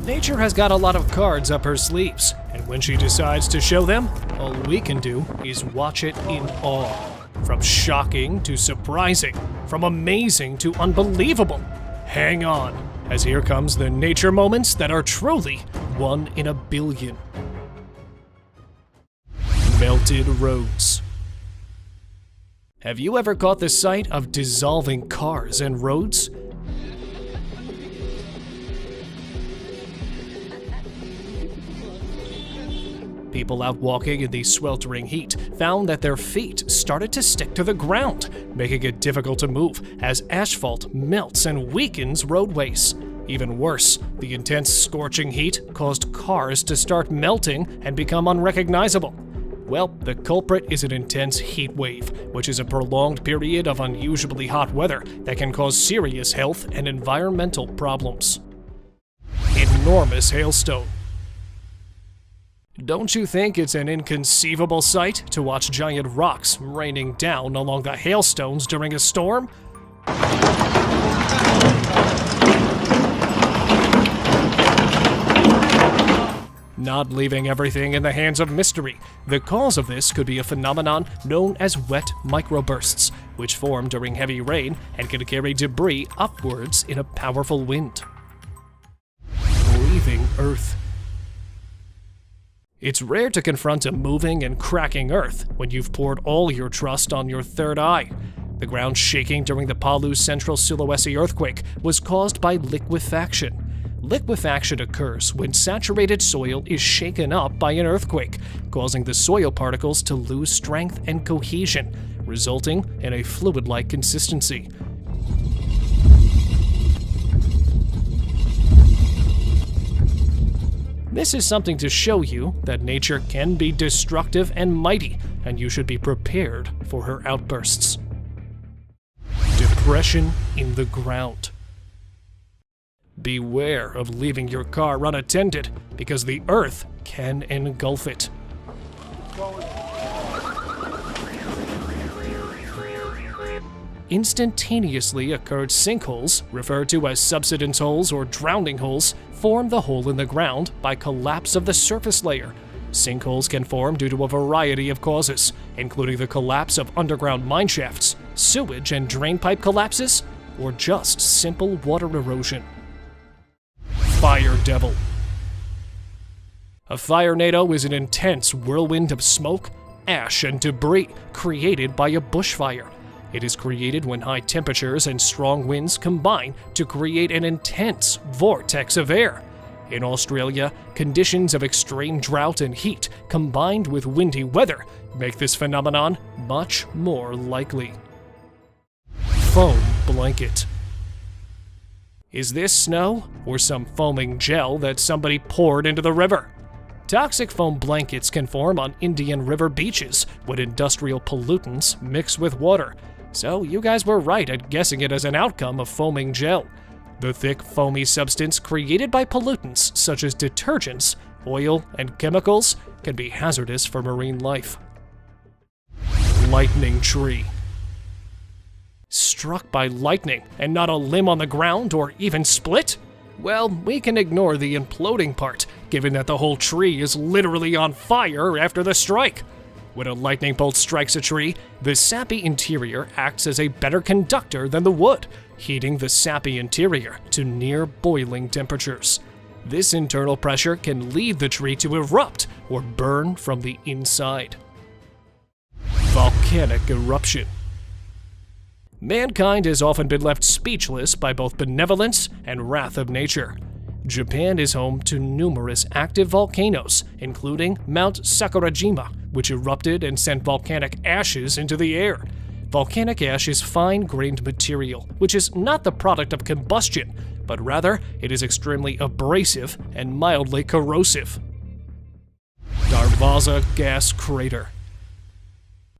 Nature has got a lot of cards up her sleeves, and when she decides to show them, all we can do is watch it in awe. From shocking to surprising, from amazing to unbelievable. Hang on, as here comes the nature moments that are truly 1 in a billion. Melted roads. Have you ever caught the sight of dissolving cars and roads? People out walking in the sweltering heat found that their feet started to stick to the ground, making it difficult to move as asphalt melts and weakens roadways. Even worse, the intense scorching heat caused cars to start melting and become unrecognizable. Well, the culprit is an intense heat wave, which is a prolonged period of unusually hot weather that can cause serious health and environmental problems. Enormous hailstone. Don't you think it's an inconceivable sight to watch giant rocks raining down along the hailstones during a storm? Not leaving everything in the hands of mystery, the cause of this could be a phenomenon known as wet microbursts, which form during heavy rain and can carry debris upwards in a powerful wind. Breathing Earth. It's rare to confront a moving and cracking Earth when you've poured all your trust on your third eye. The ground shaking during the Palu Central Sulawesi earthquake was caused by liquefaction. Liquefaction occurs when saturated soil is shaken up by an earthquake, causing the soil particles to lose strength and cohesion, resulting in a fluid-like consistency. This is something to show you that nature can be destructive and mighty, and you should be prepared for her outbursts. Depression in the ground. Beware of leaving your car unattended, because the earth can engulf it. Instantaneously occurred sinkholes, referred to as subsidence holes or drowning holes, form the hole in the ground by collapse of the surface layer. Sinkholes can form due to a variety of causes, including the collapse of underground mine shafts, sewage and drain pipe collapses, or just simple water erosion. Fire Devil. A firenado is an intense whirlwind of smoke, ash, and debris created by a bushfire. It is created when high temperatures and strong winds combine to create an intense vortex of air. In Australia, conditions of extreme drought and heat combined with windy weather make this phenomenon much more likely. Foam blanket. Is this snow or some foaming gel that somebody poured into the river? Toxic foam blankets can form on Indian River beaches when industrial pollutants mix with water. So you guys were right at guessing it as an outcome of foaming gel. The thick, foamy substance created by pollutants such as detergents, oil, and chemicals can be hazardous for marine life. Lightning tree. Struck by lightning and not a limb on the ground or even split? Well, we can ignore the imploding part, given that the whole tree is literally on fire after the strike. When a lightning bolt strikes a tree, the sappy interior acts as a better conductor than the wood, heating the sappy interior to near boiling temperatures. This internal pressure can lead the tree to erupt or burn from the inside. Volcanic eruption. Mankind has often been left speechless by both benevolence and wrath of nature. Japan is home to numerous active volcanoes, including Mount Sakurajima, which erupted and sent volcanic ashes into the air. Volcanic ash is fine-grained material, which is not the product of combustion, but rather it is extremely abrasive and mildly corrosive. Darvaza Gas Crater.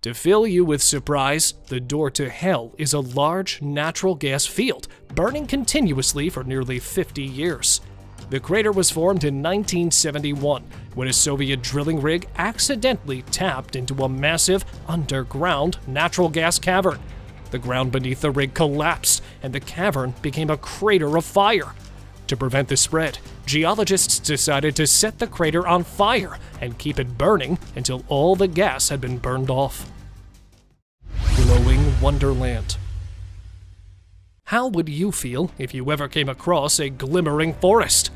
To fill you with surprise, the door to hell is a large natural gas field, burning continuously for nearly 50 years. The crater was formed in 1971 when a Soviet drilling rig accidentally tapped into a massive underground natural gas cavern. The ground beneath the rig collapsed and the cavern became a crater of fire. To prevent the spread, geologists decided to set the crater on fire and keep it burning until all the gas had been burned off. Glowing Wonderland. How would you feel if you ever came across a glimmering forest?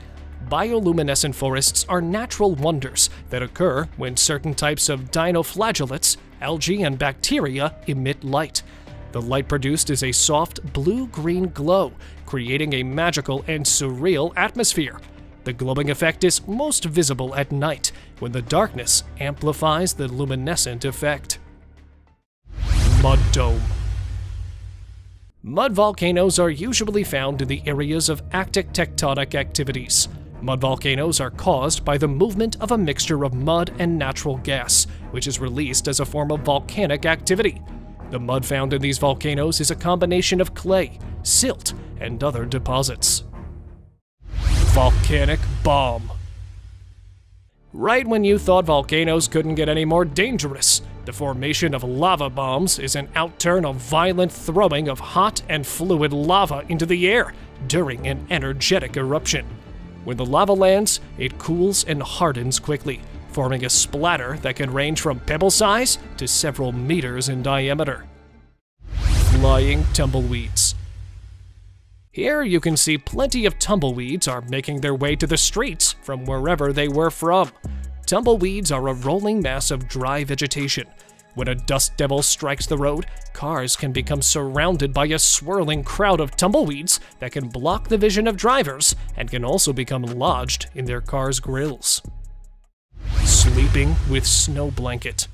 Bioluminescent forests are natural wonders that occur when certain types of dinoflagellates, algae, and bacteria emit light. The light produced is a soft blue-green glow, creating a magical and surreal atmosphere. The glowing effect is most visible at night, when the darkness amplifies the luminescent effect. Mud Dome. Mud volcanoes are usually found in the areas of active tectonic activities. Mud volcanoes are caused by the movement of a mixture of mud and natural gas, which is released as a form of volcanic activity. The mud found in these volcanoes is a combination of clay, silt, and other deposits. Volcanic Bomb. Right when you thought volcanoes couldn't get any more dangerous, the formation of lava bombs is an outturn of violent throwing of hot and fluid lava into the air during an energetic eruption. When the lava lands, it cools and hardens quickly, forming a splatter that can range from pebble size to several meters in diameter. Flying tumbleweeds. Here you can see plenty of tumbleweeds are making their way to the streets from wherever they were from. Tumbleweeds are a rolling mass of dry vegetation. When a dust devil strikes the road, cars can become surrounded by a swirling crowd of tumbleweeds that can block the vision of drivers and can also become lodged in their cars' grills. Sleeping with snow blanket.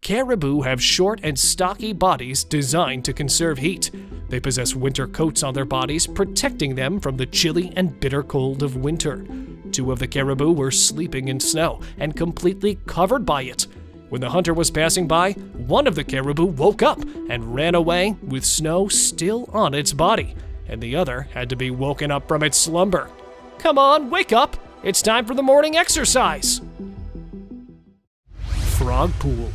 Caribou have short and stocky bodies designed to conserve heat. They possess winter coats on their bodies, protecting them from the chilly and bitter cold of winter. 2 of the caribou were sleeping in snow and completely covered by it. When the hunter was passing by, one of the caribou woke up and ran away with snow still on its body, and the other had to be woken up from its slumber. Come on, wake up! It's time for the morning exercise! Frog Pool.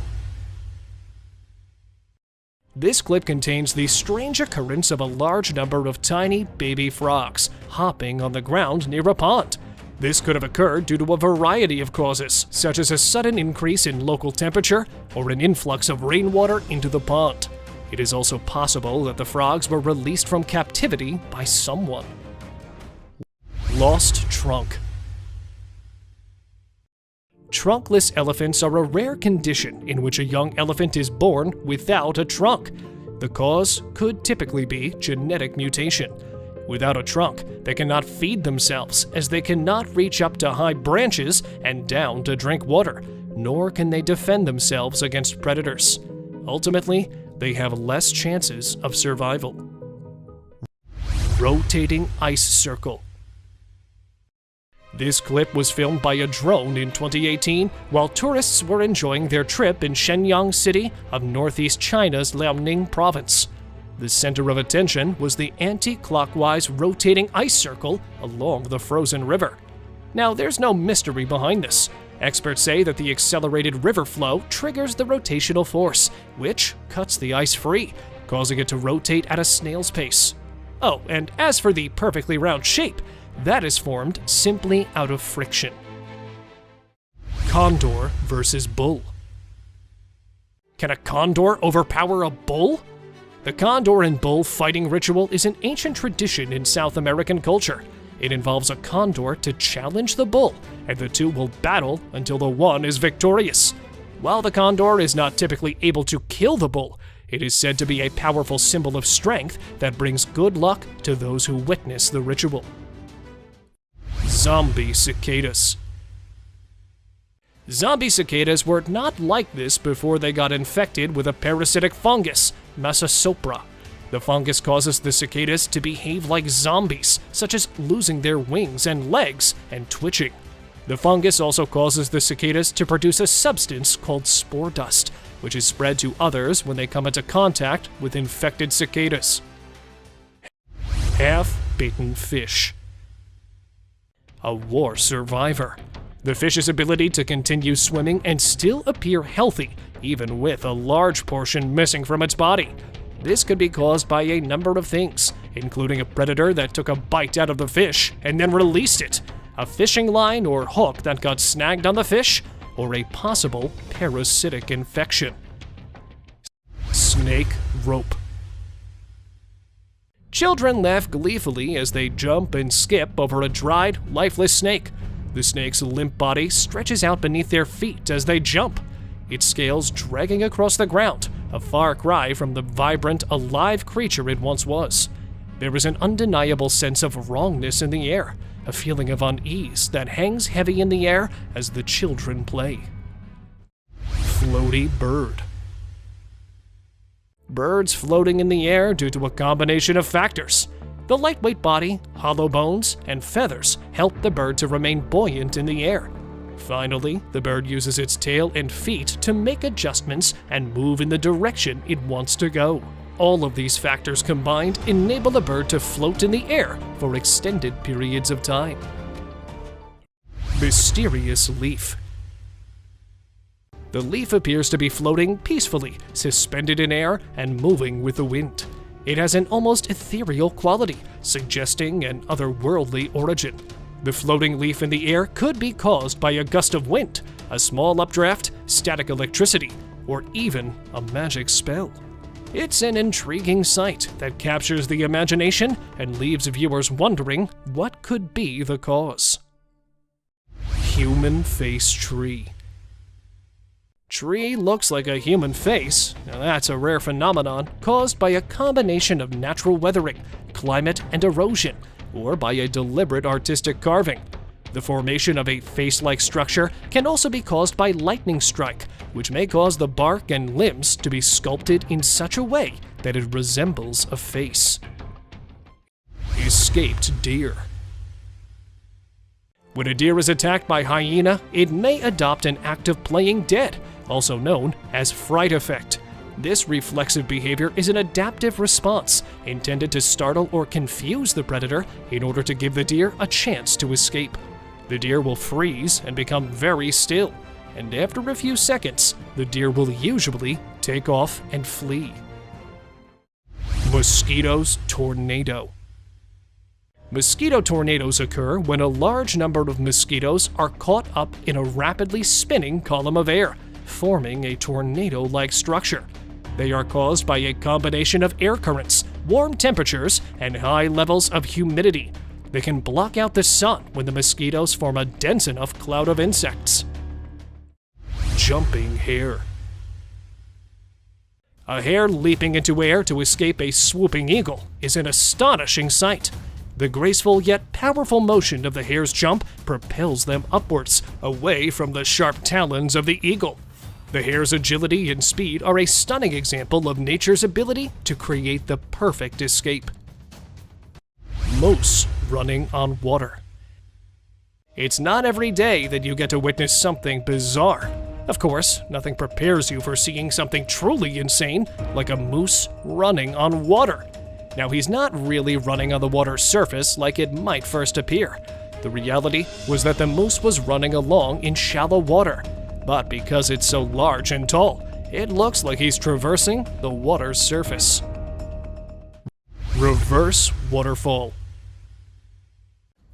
This clip contains the strange occurrence of a large number of tiny baby frogs hopping on the ground near a pond. This could have occurred due to a variety of causes, such as a sudden increase in local temperature or an influx of rainwater into the pond. It is also possible that the frogs were released from captivity by someone. Lost trunk. Trunkless elephants are a rare condition in which a young elephant is born without a trunk. The cause could typically be genetic mutation. Without a trunk, they cannot feed themselves, as they cannot reach up to high branches and down to drink water, nor can they defend themselves against predators. Ultimately, they have less chances of survival. Rotating ice circle. This clip was filmed by a drone in 2018 while tourists were enjoying their trip in Shenyang City of northeast China's Liaoning province. The center of attention was the anti-clockwise rotating ice circle along the frozen river. Now, there's no mystery behind this. Experts say that the accelerated river flow triggers the rotational force, which cuts the ice free, causing it to rotate at a snail's pace. Oh, and as for the perfectly round shape, that is formed simply out of friction. Condor versus bull. Can a condor overpower a bull? The condor and bull fighting ritual is an ancient tradition in South American culture. It involves a condor to challenge the bull, and the two will battle until the one is victorious. While the condor is not typically able to kill the bull, it is said to be a powerful symbol of strength that brings good luck to those who witness the ritual. Zombie cicadas. Zombie cicadas were not like this before they got infected with a parasitic fungus, Masasopra. The fungus causes the cicadas to behave like zombies, such as losing their wings and legs and twitching. The fungus also causes the cicadas to produce a substance called spore dust, which is spread to others when they come into contact with infected cicadas. Half-bitten fish. A war survivor. The fish's ability to continue swimming and still appear healthy, even with a large portion missing from its body. This could be caused by a number of things, including a predator that took a bite out of the fish and then released it. a fishing line or hook that got snagged on the fish, or a possible parasitic infection. Snake rope. Children laugh gleefully as they jump and skip over a dried, lifeless snake. The snake's limp body stretches out beneath their feet as they jump, its scales dragging across the ground, a far cry from the vibrant, alive creature it once was. There is an undeniable sense of wrongness in the air, a feeling of unease that hangs heavy in the air as the children play. Floaty Bird. Birds floating in the air due to a combination of factors. The lightweight body, hollow bones, and feathers help the bird to remain buoyant in the air. Finally, the bird uses its tail and feet to make adjustments and move in the direction it wants to go. All of these factors combined enable the bird to float in the air for extended periods of time. Mysterious leaf. The leaf appears to be floating peacefully, suspended in air and moving with the wind. It has an almost ethereal quality, suggesting an otherworldly origin. The floating leaf in the air could be caused by a gust of wind, a small updraft, static electricity, or even a magic spell. It's an intriguing sight that captures the imagination and leaves viewers wondering what could be the cause. Human face tree. Tree looks like a human face. Now that's a rare phenomenon caused by a combination of natural weathering, climate, and erosion, or by a deliberate artistic carving. The formation of a face-like structure can also be caused by lightning strike, which may cause the bark and limbs to be sculpted in such a way that it resembles a face. Escaped deer. When a deer is attacked by hyena, it may adopt an act of playing dead, also known as fright effect. This reflexive behavior is an adaptive response intended to startle or confuse the predator in order to give the deer a chance to escape. The deer will freeze and become very still, and after a few seconds, the deer will usually take off and flee. Mosquitos Tornado. Mosquito tornadoes occur when a large number of mosquitoes are caught up in a rapidly spinning column of air, forming a tornado-like structure. They are caused by a combination of air currents, warm temperatures, and high levels of humidity. They can block out the sun when the mosquitoes form a dense enough cloud of insects. Jumping hare. A hare leaping into air to escape a swooping eagle is an astonishing sight. The graceful yet powerful motion of the hare's jump propels them upwards, away from the sharp talons of the eagle. The hare's agility and speed are a stunning example of nature's ability to create the perfect escape. Moose running on water. It's not every day that you get to witness something bizarre. Of course, nothing prepares you for seeing something truly insane, like a moose running on water. Now, he's not really running on the water's surface like it might first appear. The reality was that the moose was running along in shallow water. But because it's so large and tall, it looks like he's traversing the water's surface. Reverse waterfall.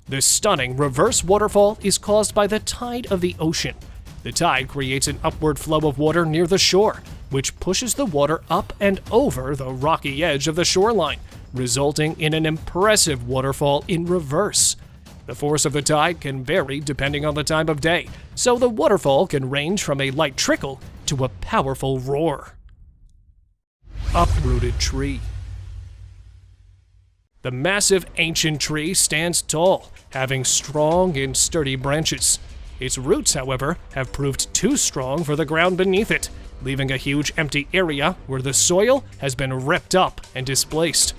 The stunning reverse waterfall is caused by the tide of the ocean. The tide creates an upward flow of water near the shore, which pushes the water up and over the rocky edge of the shoreline, resulting in an impressive waterfall in reverse. The force of the tide can vary depending on the time of day, so the waterfall can range from a light trickle to a powerful roar. Uprooted Tree. The massive ancient tree stands tall, having strong and sturdy branches. Its roots, however, have proved too strong for the ground beneath it, leaving a huge empty area where the soil has been ripped up and displaced.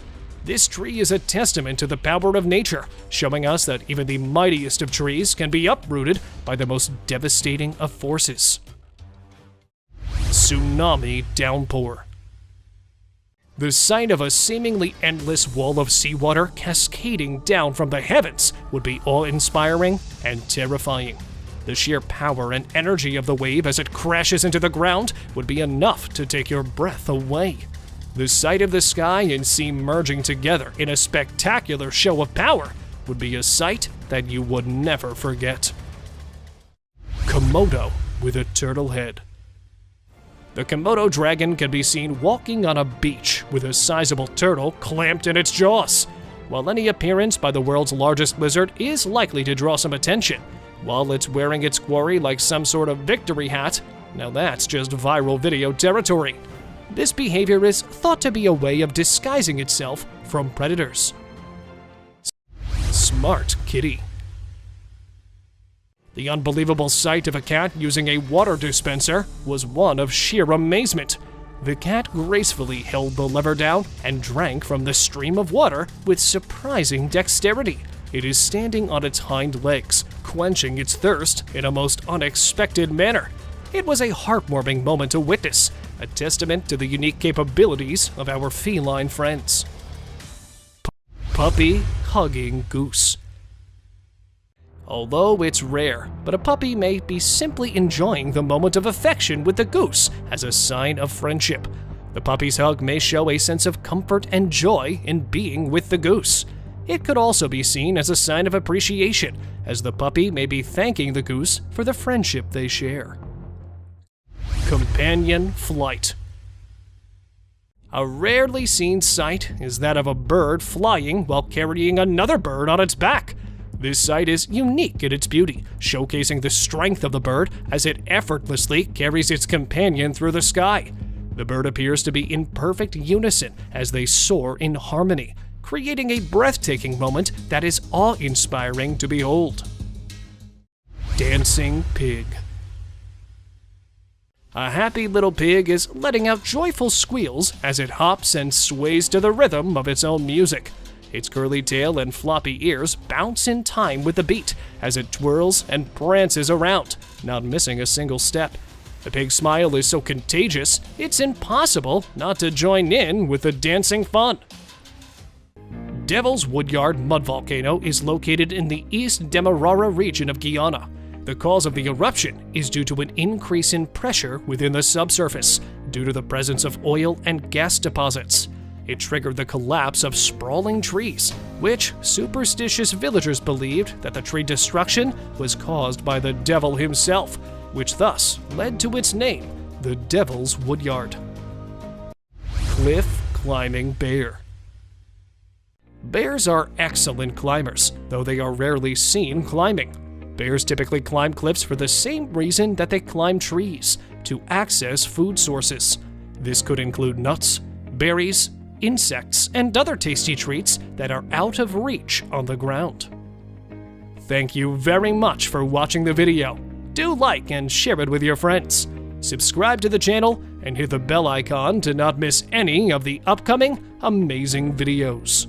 This tree is a testament to the power of nature, showing us that even the mightiest of trees can be uprooted by the most devastating of forces. Tsunami downpour. The sight of a seemingly endless wall of seawater cascading down from the heavens would be awe-inspiring and terrifying. The sheer power and energy of the wave as it crashes into the ground would be enough to take your breath away. The sight of the sky and sea merging together in a spectacular show of power would be a sight that you would never forget. Komodo with a turtle head. The Komodo dragon can be seen walking on a beach with a sizable turtle clamped in its jaws. While any appearance by the world's largest lizard is likely to draw some attention, while it's wearing its quarry like some sort of victory hat, now that's just viral video territory. This behavior is thought to be a way of disguising itself from predators. Smart kitty. The unbelievable sight of a cat using a water dispenser was one of sheer amazement. The cat gracefully held the lever down and drank from the stream of water with surprising dexterity. It is standing on its hind legs, quenching its thirst in a most unexpected manner. It was a heartwarming moment to witness, a testament to the unique capabilities of our feline friends. Puppy hugging goose. Although it's rare, but a puppy may be simply enjoying the moment of affection with the goose as a sign of friendship. The puppy's hug may show a sense of comfort and joy in being with the goose. It could also be seen as a sign of appreciation, as the puppy may be thanking the goose for the friendship they share. Companion flight. A rarely seen sight is that of a bird flying while carrying another bird on its back. This sight is unique in its beauty, showcasing the strength of the bird as it effortlessly carries its companion through the sky. The bird appears to be in perfect unison as they soar in harmony, creating a breathtaking moment that is awe-inspiring to behold. Dancing pig. A happy little pig is letting out joyful squeals as it hops and sways to the rhythm of its own music. Its curly tail and floppy ears bounce in time with the beat as it twirls and prances around, not missing a single step. The pig's smile is so contagious, it's impossible not to join in with the dancing fun. Devil's Woodyard mud volcano is located in the East Demerara region of Guyana. The cause of the eruption is due to an increase in pressure within the subsurface due to the presence of oil and gas deposits. It triggered the collapse of sprawling trees, which superstitious villagers believed that the tree destruction was caused by the devil himself, which thus led to its name, the Devil's Woodyard. Cliff climbing bear. Bears are excellent climbers, though they are rarely seen climbing. Bears typically climb cliffs for the same reason that they climb trees, to access food sources. This could include nuts, berries, insects, and other tasty treats that are out of reach on the ground. Thank you very much for watching the video. Do like and share it with your friends. Subscribe to the channel and hit the bell icon to not miss any of the upcoming amazing videos.